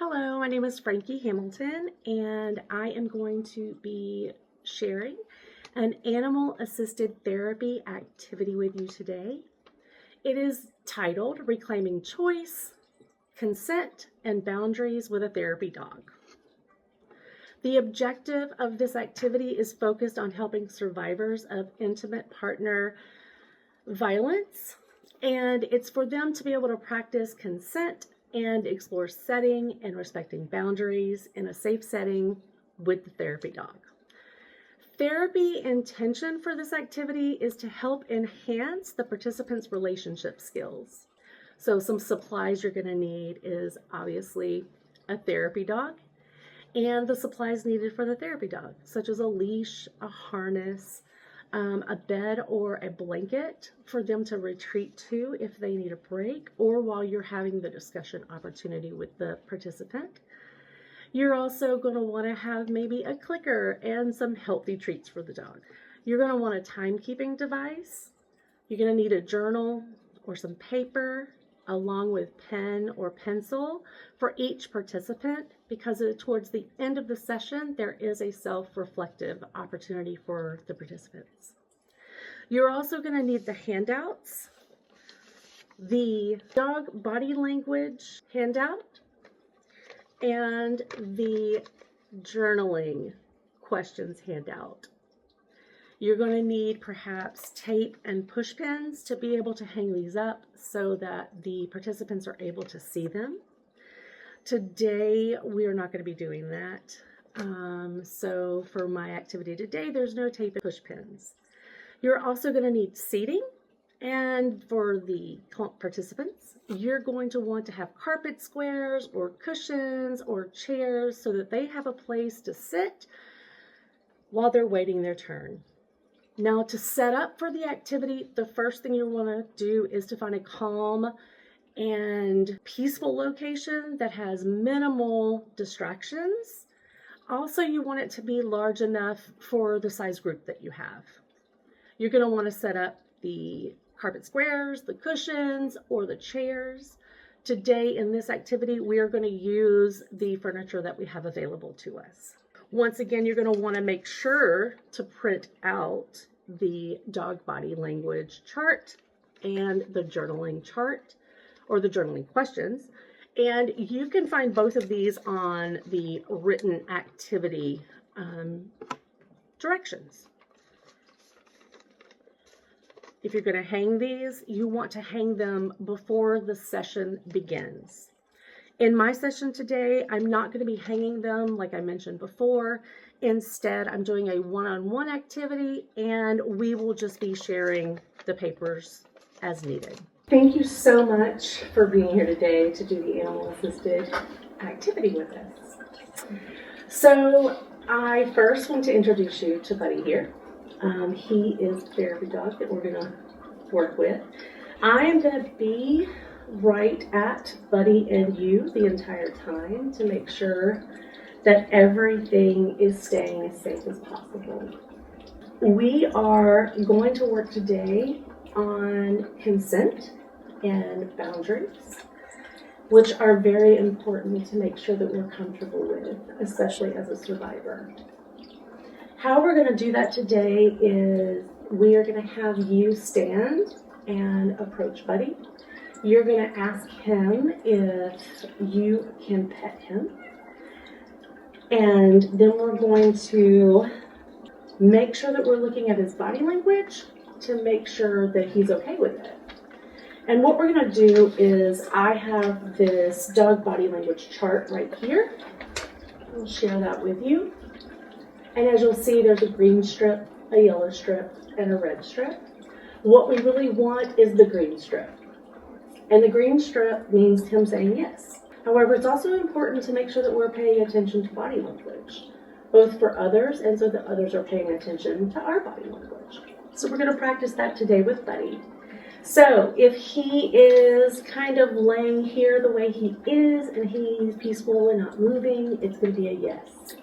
Hello, my name is Frankie Hamilton, and I am going to be sharing an animal-assisted therapy activity with you today. It is titled Reclaiming Choice, Consent, and Boundaries with a Therapy Dog. The objective of this activity is focused on helping survivors of intimate partner violence, and it's for them to be able to practice consent and explore setting and respecting boundaries in a safe setting with the therapy dog. Therapy intention for this activity is to help enhance the participants' relationship skills. So some supplies you're going to need is obviously a therapy dog and the supplies needed for the therapy dog, such as a leash, a harness, a bed or a blanket for them to retreat to if they need a break or while you're having the discussion opportunity with the participant. You're also going to want to have maybe a clicker and some healthy treats for the dog. You're going to want a timekeeping device. You're going to need a journal or some paper along with pen or pencil for each participant, because towards the end of the session, there is a self-reflective opportunity for the participants. You're also going to need the handouts, the dog body language handout, and the journaling questions handout. You're going to need perhaps tape and push pins to be able to hang these up so that the participants are able to see them. Today, we are not going to be doing that. So for my activity today, there's no tape and push pins. You're also going to need seating. And for the participants, you're going to want to have carpet squares or cushions or chairs so that they have a place to sit while they're waiting their turn. Now, to set up for the activity, the first thing you want to do is to find a calm and peaceful location that has minimal distractions. Also, you want it to be large enough for the size group that you have. You're going to want to set up the carpet squares, the cushions, or the chairs. Today in this activity, we are going to use the furniture that we have available to us. Once again, you're going to want to make sure to print out the dog body language chart and the journaling chart or the journaling questions. And you can find both of these on the written activity directions. If you're going to hang these, you want to hang them before the session begins. In my session today, I'm not going to be hanging them like I mentioned before. Instead, I'm doing a one-on-one activity, and we will just be sharing the papers as needed. Thank you so much for being here today to do the animal-assisted activity with us. So I first want to introduce you to Buddy here. He is the therapy dog that we're going to work with. I am going to be right at Buddy and you the entire time to make sure that everything is staying as safe as possible. We are going to work today on consent and boundaries, which are very important to make sure that we're comfortable with, especially as a survivor. How we're going to do that today is we are going to have you stand and approach Buddy. You're going to ask him if you can pet him. And then we're going to make sure that we're looking at his body language to make sure that he's okay with it. And what we're going to do is I have this dog body language chart right here. I'll share that with you. And as you'll see, there's a green strip, a yellow strip, and a red strip. What we really want is the green strip. And the green strip means him saying yes. However, it's also important to make sure that we're paying attention to body language, both for others and so that others are paying attention to our body language. So we're going to practice that today with Buddy. So if he is kind of laying here the way he is and he's peaceful and not moving, it's going to be a yes.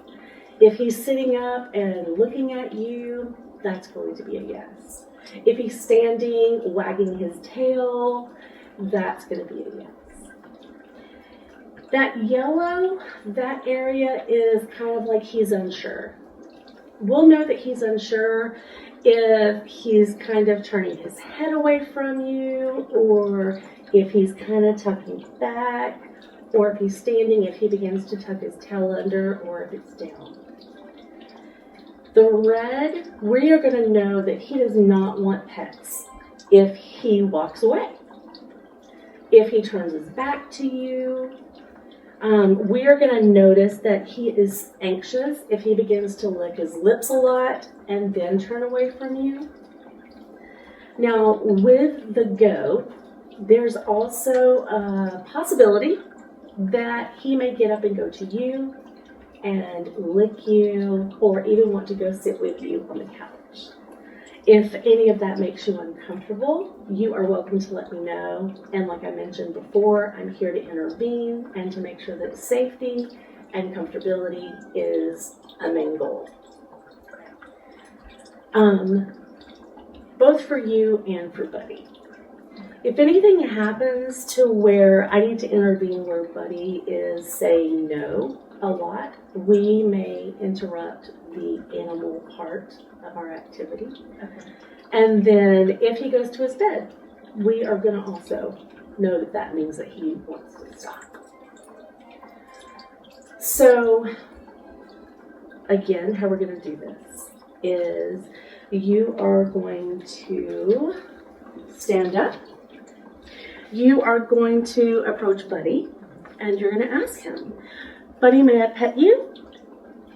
If he's sitting up and looking at you, that's going to be a yes. If he's standing, wagging his tail, that's going to be a yes. That yellow, that area is kind of like he's unsure. We'll know that he's unsure if he's kind of turning his head away from you, or if he's kind of tucking back, or if he's standing, if he begins to tuck his tail under, or if it's down. The red, we are going to know that he does not want pets if he walks away. If he turns his back to you, we are going to notice that he is anxious if he begins to lick his lips a lot and then turn away from you. Now, with the goat, there's also a possibility that he may get up and go to you and lick you, or even want to go sit with you on the couch. If any of that makes you uncomfortable, you are welcome to let me know. And like I mentioned before, I'm here to intervene and to make sure that safety and comfortability is a main goal. Both for you and for Buddy. If anything happens to where I need to intervene where Buddy is saying no a lot, we may interrupt the animal part of our activity. Okay. And then if he goes to his bed, we are going to also know that that means that he wants to stop. So, again, how we're going to do this is you are going to stand up. You are going to approach Buddy, and you're going to ask him, Buddy, may I pet you?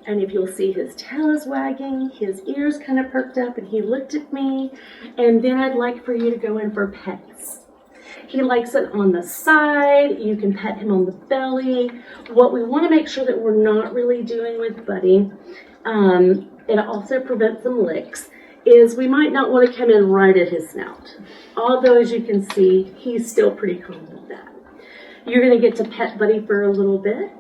And if you'll see, his tail is wagging, his ears kind of perked up, and he looked at me. And then I'd like for you to go in for pets. He likes it on the side. You can pet him on the belly. What we want to make sure that we're not really doing with Buddy, it also prevents some licks, is we might not want to come in right at his snout. Although, as you can see, he's still pretty calm with that. You're going to get to pet Buddy for a little bit.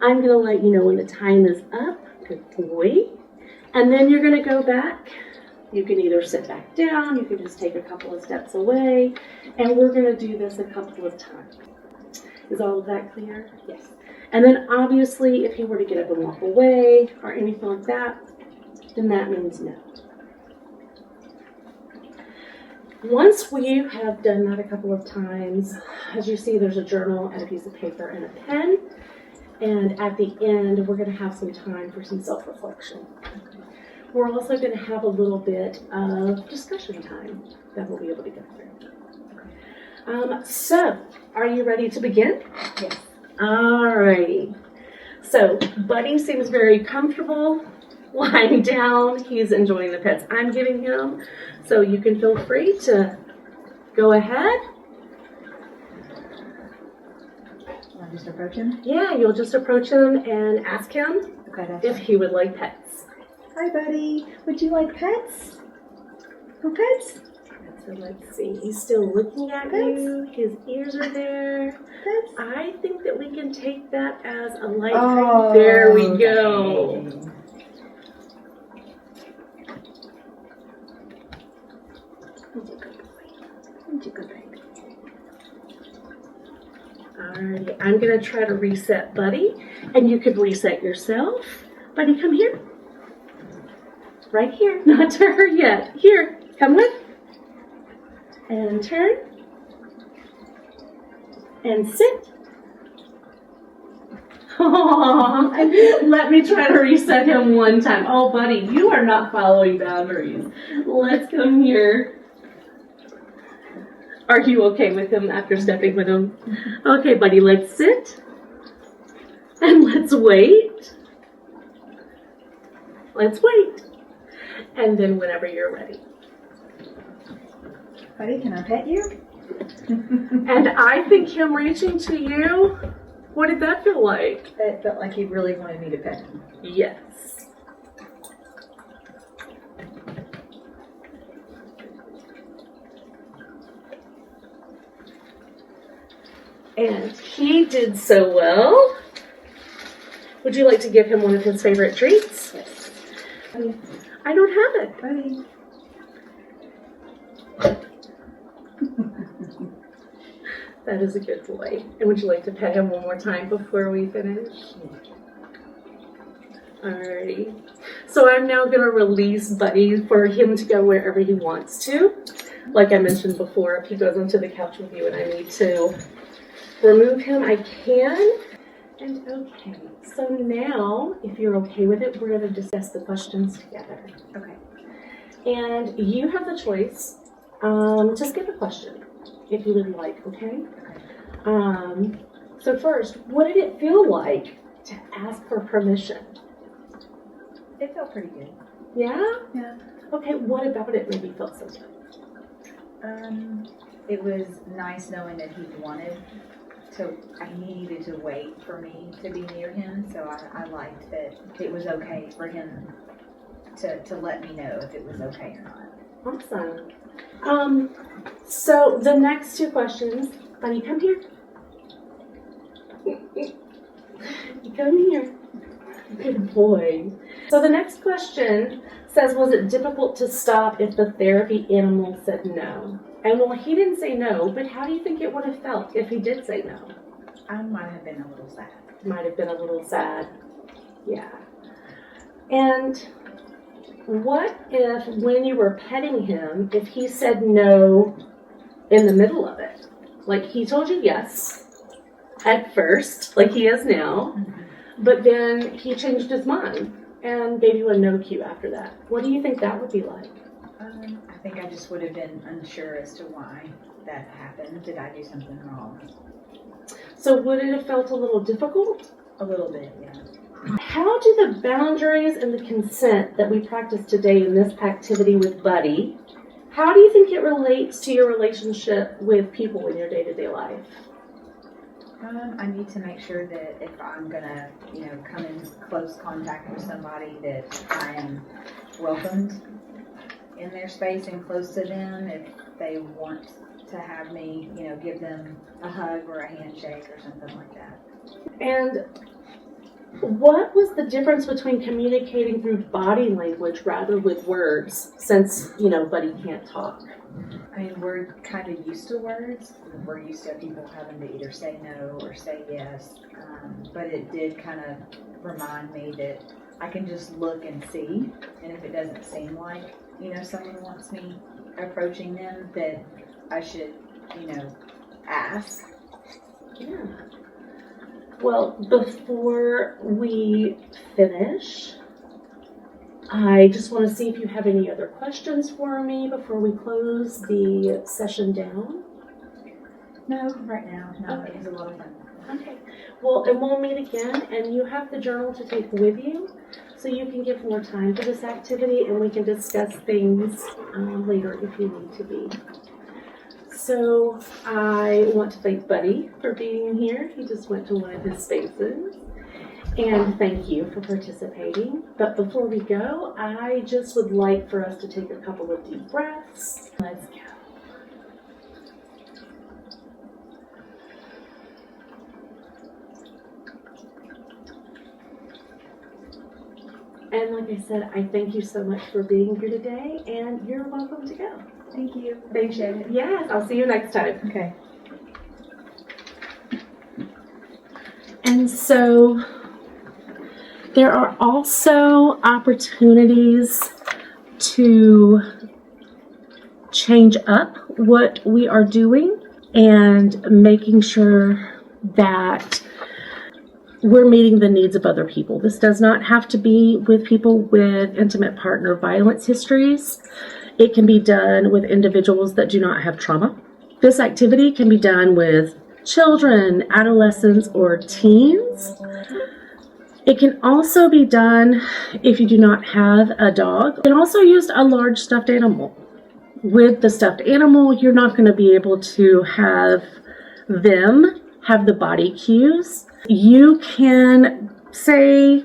I'm going to let you know when the time is up. Good boy. And then you're going to go back. You can either sit back down, you can just take a couple of steps away, and we're going to do this a couple of times. Is all of that clear? Yes. And then obviously, if he were to get up and walk away or anything like that, then that means no. Once we have done that a couple of times, as you see, there's a journal and a piece of paper and a pen. And at the end, we're going to have some time for some self-reflection. We're also going to have a little bit of discussion time that we'll be able to get through. So, are you ready to begin? Yes. Alrighty. So, Buddy seems very comfortable lying down. He's enjoying the pets I'm giving him. So you can feel free to go ahead. I'll just approach him? Yeah, you'll just approach him and ask him if he would like pets. Hi, Buddy. Would you like pets? No pets? So let's see. He's still looking at you. His ears are there. Pets? I think that we can take that as a light hug. There we go. Alrighty, I'm going to try to reset Buddy, and you could reset yourself. Buddy, come here. Right here, not to her yet. Here, come with. And turn. And sit. Aww. Let me try to reset him one time. Oh, Buddy, you are not following boundaries. Let's come here. Are you okay with him after stepping with him? Okay, Buddy, let's sit. And let's wait. Let's wait. And then whenever you're ready. Buddy, can I pet you? And I think him reaching to you, what did that feel like? It felt like he really wanted me to pet him. Yes. And he did so well. Would you like to give him one of his favorite treats? Yes. I don't have it. Buddy. That is a good boy. And would you like to pet him one more time before we finish? Alrighty. So I'm now going to release Buddy for him to go wherever he wants to. Like I mentioned before, if he goes onto the couch with you and I need to remove him, I can. And okay, so now, if you're okay with it, we're going to discuss the questions together. Okay. And you have the choice to skip a question if you would like, okay? So first, what did it feel like to ask for permission? It felt pretty good. Yeah? Yeah. Okay, what about it made you feel so good? It was nice knowing that he needed to wait for me to be near him, so I liked that it was okay for him to let me know if it was okay or not. Awesome. So the next two questions, Bunny, come here. Come here. Good boy. So the next question says, was it difficult to stop if the therapy animal said no? And well, he didn't say no, but how do you think it would have felt if he did say no? I might have been a little sad. Might have been a little sad. Yeah. And what if when you were petting him, if he said no in the middle of it? Like he told you yes at first, like he is now, but then he changed his mind and gave you a no cue after that. What do you think that would be like? I think I just would have been unsure as to why that happened. Did I do something wrong? So would it have felt a little difficult? A little bit, yeah. How do the boundaries and the consent that we practice today in this activity with Buddy, how do you think it relates to your relationship with people in your day-to-day life? I need to make sure that if I'm gonna, come in close contact with somebody, that I am welcomed in their space and close to them. If they want to have me, give them a hug or a handshake or something like that. And what was the difference between communicating through body language rather with words, since, Buddy can't talk? I mean, we're kind of used to words. We're used to people having to either say no or say yes. But it did kind of remind me that I can just look and see. And if it doesn't seem like, someone wants me approaching them, that I should, ask. Yeah. Well, before we finish, I just want to see if you have any other questions for me before we close the session down. No, right now. No, Okay. It was a lot of fun. Okay. Well, and we'll meet again, and you have the journal to take with you, so you can give more time to this activity, and we can discuss things later if you need to be. So I want to thank Buddy for being here. He just went to one of his spaces. And thank you for participating. But before we go, I just would like for us to take a couple of deep breaths. Let's go. And like I said, I thank you so much for being here today, and you're welcome to go. Thank you. Appreciate it. Yes, I'll see you next time. Okay. And so there are also opportunities to change up what we are doing and making sure that we're meeting the needs of other people. This does not have to be with people with intimate partner violence histories. It can be done with individuals that do not have trauma. This activity can be done with children, adolescents, or teens. It can also be done if you do not have a dog. You can also use a large stuffed animal. With the stuffed animal, you're not going to be able to have them have the body cues. You can say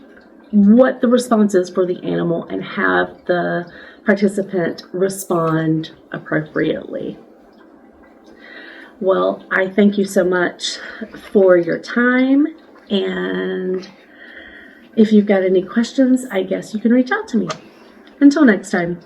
what the response is for the animal and have the participant respond appropriately. Well, I thank you so much for your time, and if you've got any questions, I guess you can reach out to me. Until next time.